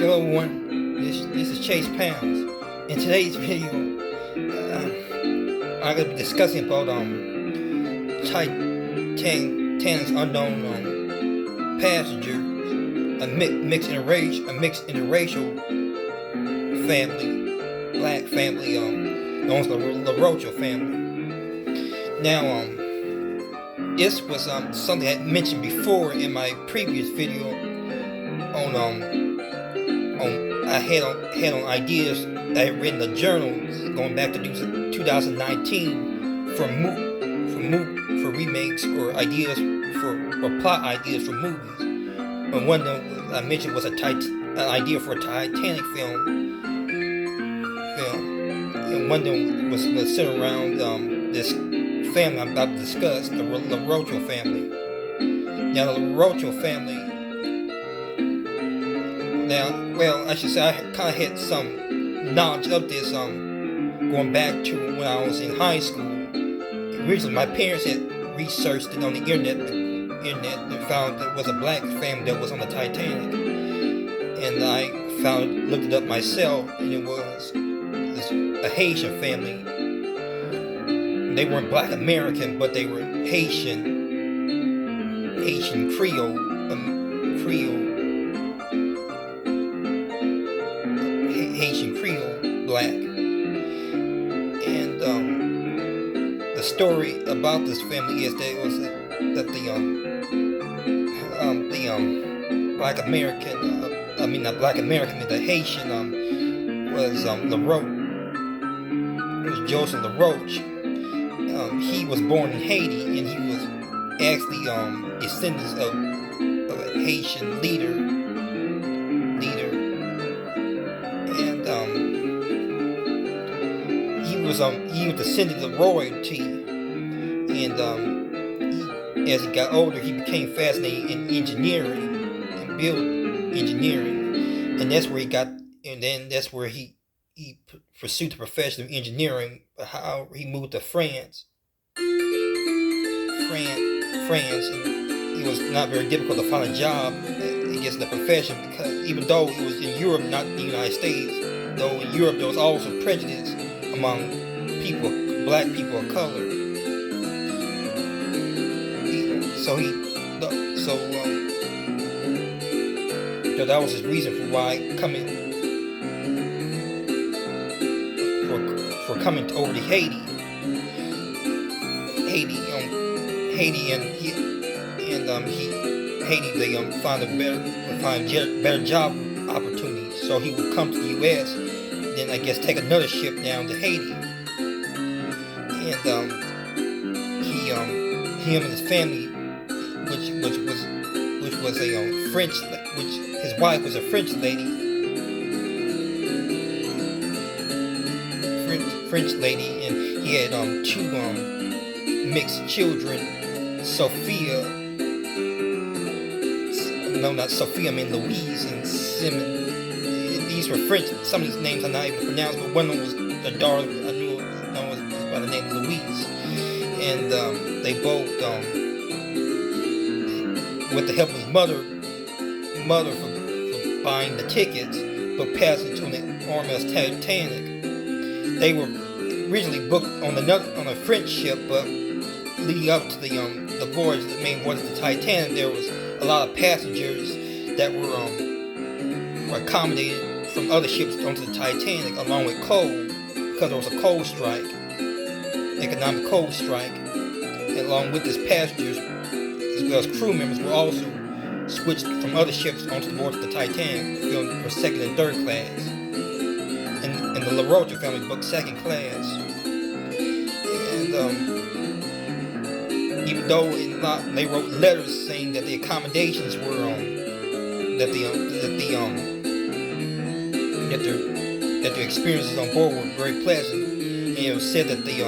Hello everyone, this is Chase Pounds. In today's video, I'm going to be discussing about Titanic's unknown passenger, a mixed interracial family, black family, known as the LaRocha family. Now, this was something I mentioned before in my previous video on I had on ideas that I had written in a journal going back to 2019 for remakes or ideas or plot ideas for movies. And one of them I mentioned was an idea for a Titanic film, and one of them was centered around this family I'm about to discuss, the LaRocha family. Now, the LaRocha family. Now, well, I should say I kind of had some knowledge of this going back to when I was in high school. Originally, my parents had researched it on the internet and found that it was a black family that was on the Titanic. And I looked it up myself, and it was a Haitian family. They weren't Black American, but they were Haitian Creole black. And the story about this family is that it was that the Black American, not Black American, the Haitian was LaRoche. It was Joseph LaRoche. He was born in Haiti, and he was actually descendants of a Haitian leader, and he was descendant of royalty, and as he got older, he became fascinated in engineering and build engineering, and that's where he pursued the profession of engineering. How he moved to France, and it was not very difficult to find a job, I guess, in the profession, because even though it was in Europe, not the United States, though in Europe there was also prejudice among black people of color. So that was his reason for coming over to Haiti, they find better job opportunities. So he would come to the U.S. Then I guess take another ship down to Haiti, and him and his family, which was a French, which his wife was a French lady, and he had two mixed children, Louise and Simon. These were French. Some of these names I'm not able to pronounce, but one of them was the daughter. I knew it was by the name Louise, and they both, with the help of his mother for buying the tickets for passage on the RMS Titanic. They were originally booked on a French ship, but leading up to the voyage, the main voyage of the Titanic, there was a lot of passengers that were accommodated from other ships onto the Titanic, along with coal, because there was a economic coal strike. And along with this, passengers as well as crew members were also switched from other ships onto the board of the Titanic, filmed for second and third class. And the LaRocha family booked second class. And even though they wrote letters saying that the accommodations were that their experiences on board were very pleasant, and it was said that they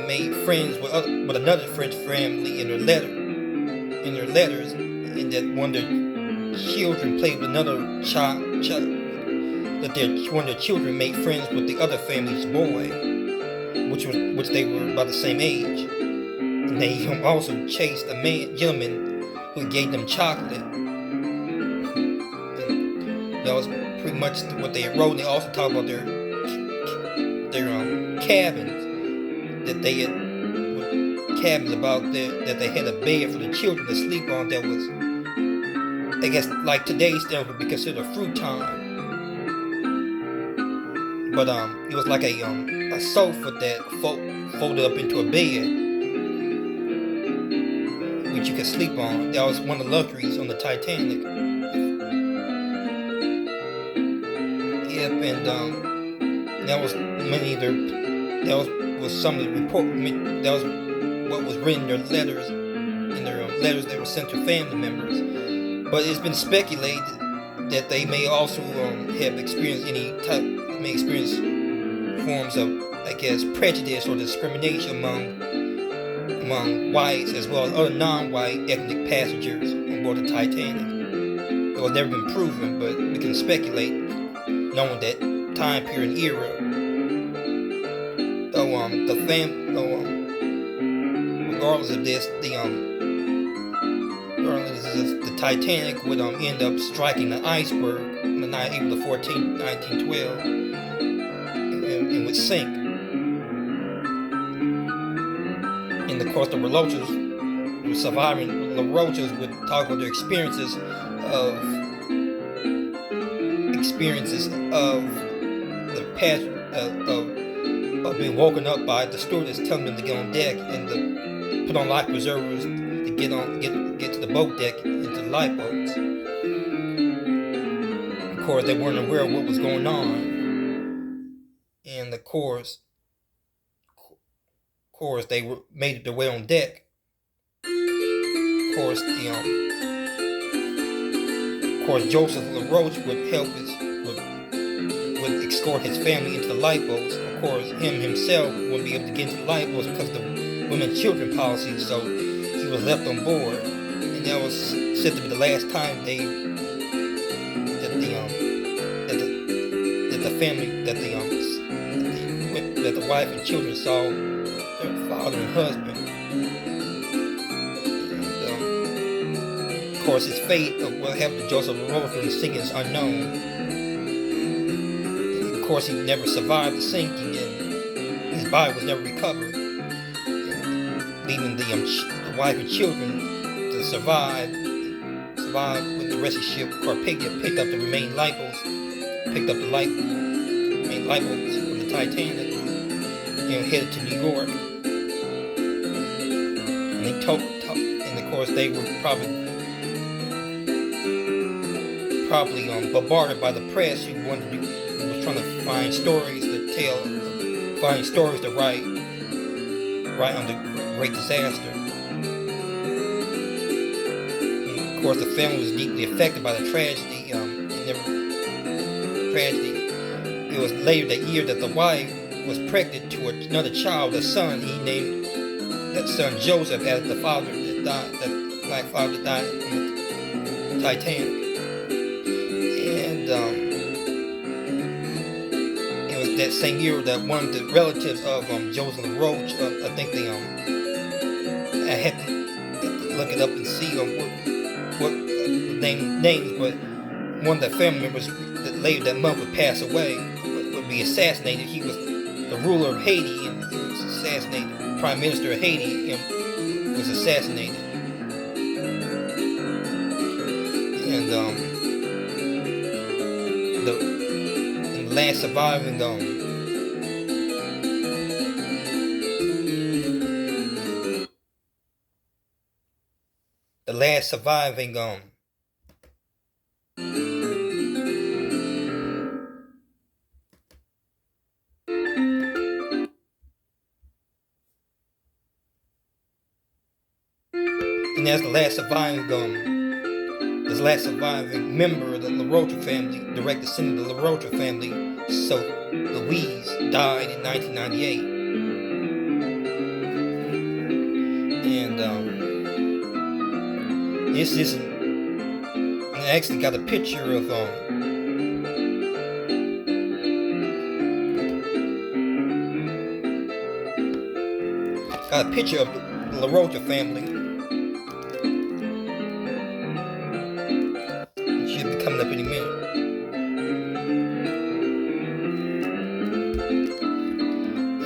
made friends with another French family in their letters, and and that one of their children played with another child. That one of their children made friends with the other family's boy, which they were about the same age. And they also chased a gentleman who gave them chocolate. And that was pretty much what they wrote. And they also talked about their cabins, that they had cabins that they had a bed for the children to sleep on. That was, I guess, like today's standards would be considered a futon. But it was like a sofa that folded up into a bed, which you could sleep on. That was one of the luxuries on the Titanic. Yep, and that was some of the report. That was what was written in their letters that were sent to family members. But it's been speculated that they may also have experienced forms of, I guess, prejudice or discrimination among whites as well as other non-white ethnic passengers on board the Titanic. It was never been proven, but we can speculate, knowing that time period and era. Regardless of this, the Titanic would end up striking the iceberg on the night April 14, 1912, and would sink. And of course, the surviving LaRoches would talk about their experiences of the past of being woken up by the stewardess telling them to get on deck and to put on life preservers to get to the boat deck into the lifeboats. Of course, they weren't aware of what was going on, and of course, they made their way on deck. Of course, Joseph LaRoche would would escort his family into the lifeboats. Of course, him himself wouldn't be able to get into the lifeboats because of the women and children policy, so he was left on board. And that was said to be the last time that the wife and children saw their father and husband. And, of course, his fate of what happened to Joseph LaRoche during the sinking is unknown. And of course, he never survived the sinking, and his body was never recovered, leaving the wife and children to survive with the rest of the ship. Carpathia picked up the remaining lifeboats, from the Titanic, and headed to New York. And they and of course they were probably bombarded by the press who was trying to find stories to write on the great disaster. And of course, the family was deeply affected by the tragedy. It was later that year that the wife was pregnant to another child, a son. He named that son Joseph after the father that black father that died in the Titanic. And it was that same year that one of the relatives of Joseph LaRoche, I think I had to look it up and see what the names, but one of the family members that later that month would pass away, would be assassinated. He was the ruler of Haiti, and he was assassinated. Prime Minister of Haiti was assassinated. And the last surviving and as the last surviving member of the LaRoche family, direct descendant of the LaRoche family, so Louise died in 1998. And this isn't And I actually got a picture of the LaRocha family. It should be coming up any minute.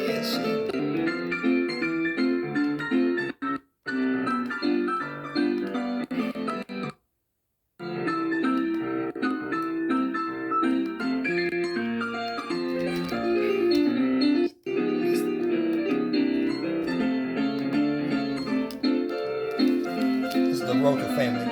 Yes. This is the LaRocha family.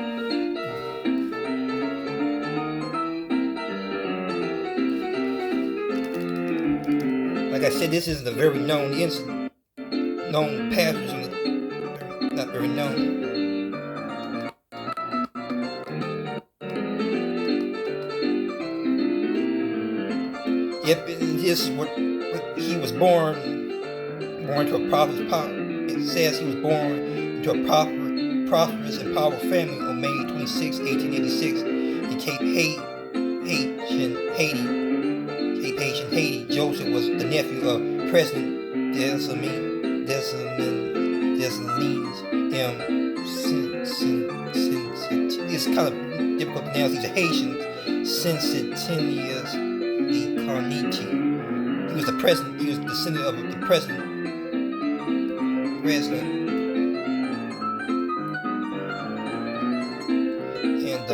Like I said, this is the very known incident. Known pastors in the, not very known. Yep, this is what he was born to a prophet's power. It says he was born into a prosperous and powerful family on May 26, 1886 in Cape Haitian, Haiti. Joseph was the nephew of President Dessalines M. It's kind of difficult to pronounce. He's a Haitian. Sensitinius de Carnegie. He was the president. He was the descendant of the president.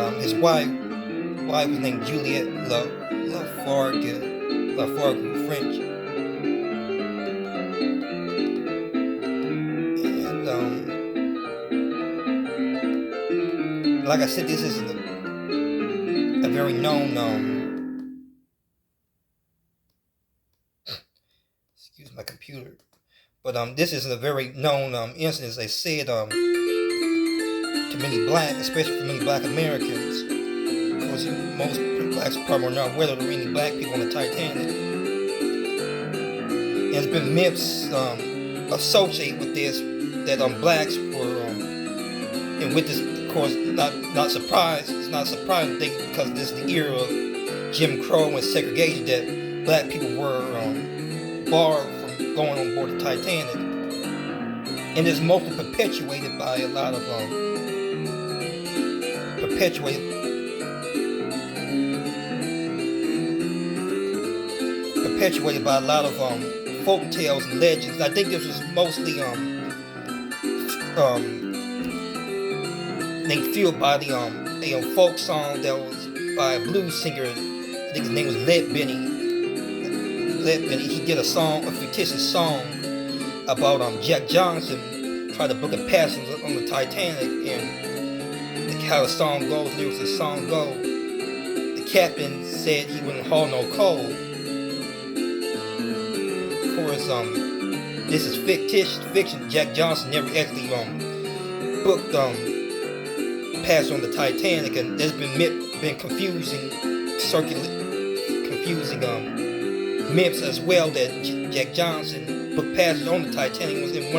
And his wife was named Juliette Lafargue French. And like I said, this is a very known excuse my computer. But this is a very known incident. They said to many black, especially for many black Americans, because most blacks probably are not aware there were any black people on the Titanic. And there's been myths associated with this that blacks were and with this, of course, not surprised. It's not surprising because this is the era of Jim Crow and segregation that black people were barred from going on board the Titanic, and it's mostly perpetuated by a lot of folk tales and legends. I think this was mostly they fueled by the folk song that was by a blues singer. I think his name was Led Benny. He did a fictitious song about Jack Johnson trying to book a passage on the Titanic, and how the song goes, lyrics of the song go. The captain said he wouldn't haul no coal. Of course, this is fiction. Jack Johnson never actually booked passage on the Titanic, and there's been confusing myths as well that Jack Johnson booked passage on the Titanic. Was in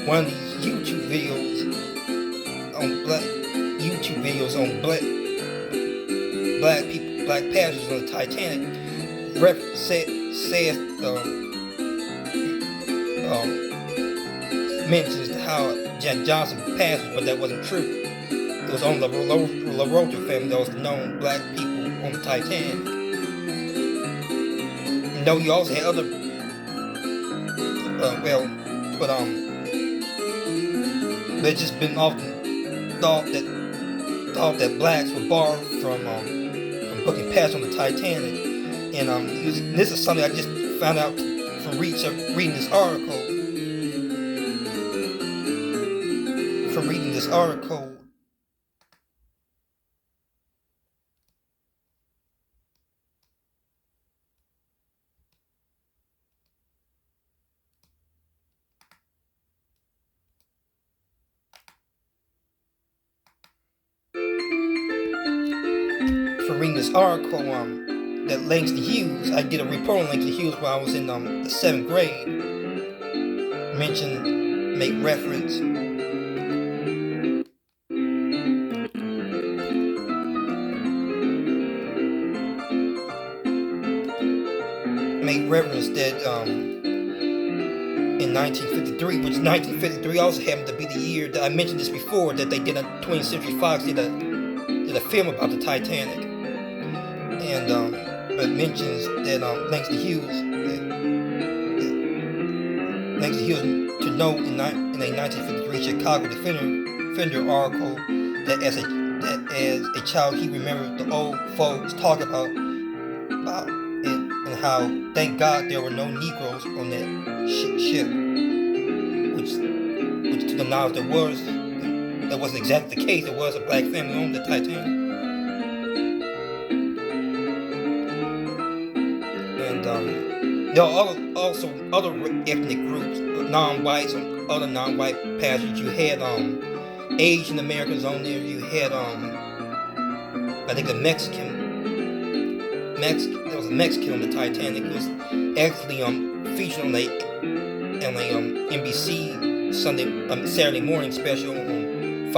one of these YouTube videos on black passengers on the Titanic. Mentions how Jack Johnson passed, but that wasn't true. It was on the LaRocha family that was known black people on the Titanic. No, you also had other, it's just been often thought that blacks were barred from booking passage on the Titanic, and this is something I just found out from reading this article. That Langston Hughes, I did a report on Langston Hughes when I was in the 7th grade. Make reference reference that in 1953, which 1953 also happened to be the year that I mentioned this before, that they did a 20th Century Fox did a film about the Titanic, and it mentions that Langston Hughes to note in a 1953 Chicago Defender article that as a child he remembered the old folks talk about it, and how thank God there were no Negroes on that ship, which to the knowledge that wasn't exactly the case. There was a black family on the Titanic, and there are also other ethnic groups, non-whites, other non-white passengers. You had Asian Americans on there. You had I think a Mexican. There was a Mexican on the Titanic. It was actually featured on a NBC Saturday morning special on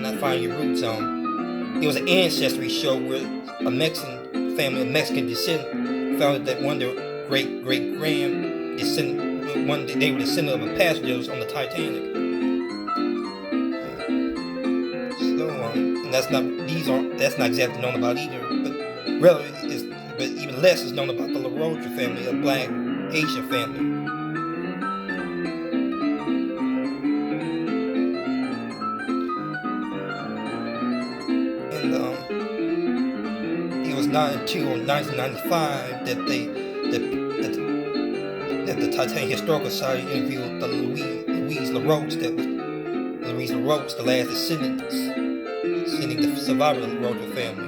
not finding your roots. It was an ancestry show where a Mexican family of Mexican descent found that one of their great grand descendant, they were descendant of a passenger that was on the Titanic. So and that's not exactly known about either, but even less is known about the LaRoche family, a black Asian family. And it was not until 1995 that the Titanic Historical Society interviewed the Louise LaRoche, the last descendant, the survivor of the LaRoche family.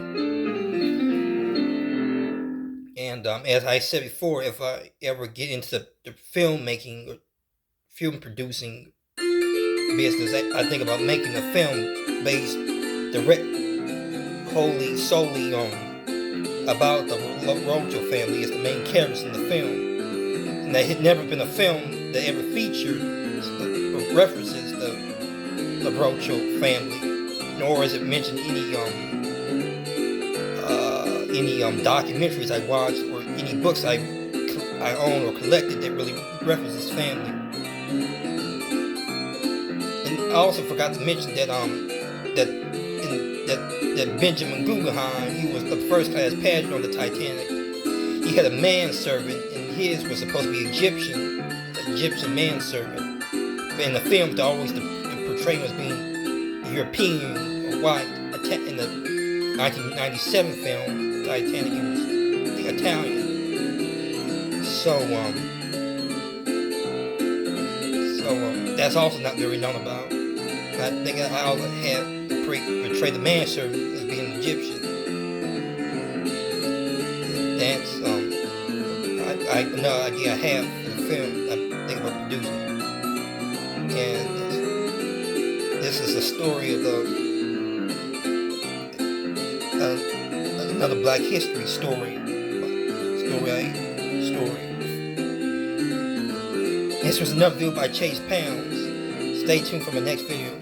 And as I said before, if I ever get into the filmmaking or film producing business, I think about making a film based solely about the LaRoche family as the main characters in the film. And there had never been a film that ever featured or references the LaRoche family, nor is it mentioned any documentaries I watched or any books I own or collected that really reference this family. And I also forgot to mention that that Benjamin Guggenheim, he was the first class passenger on the Titanic. He had a manservant, and his was supposed to be Egyptian manservant. But in the film, the portrayal was being European or white. In the 1997 film, Titanic, he was Italian. So that's also not very known about. I think I also have portray the manservant as being Egyptian. That's another idea I have for the film I'm thinking about producing. And this is a story of another Black history story. This was another video by Chase Pounds. Stay tuned for my next video.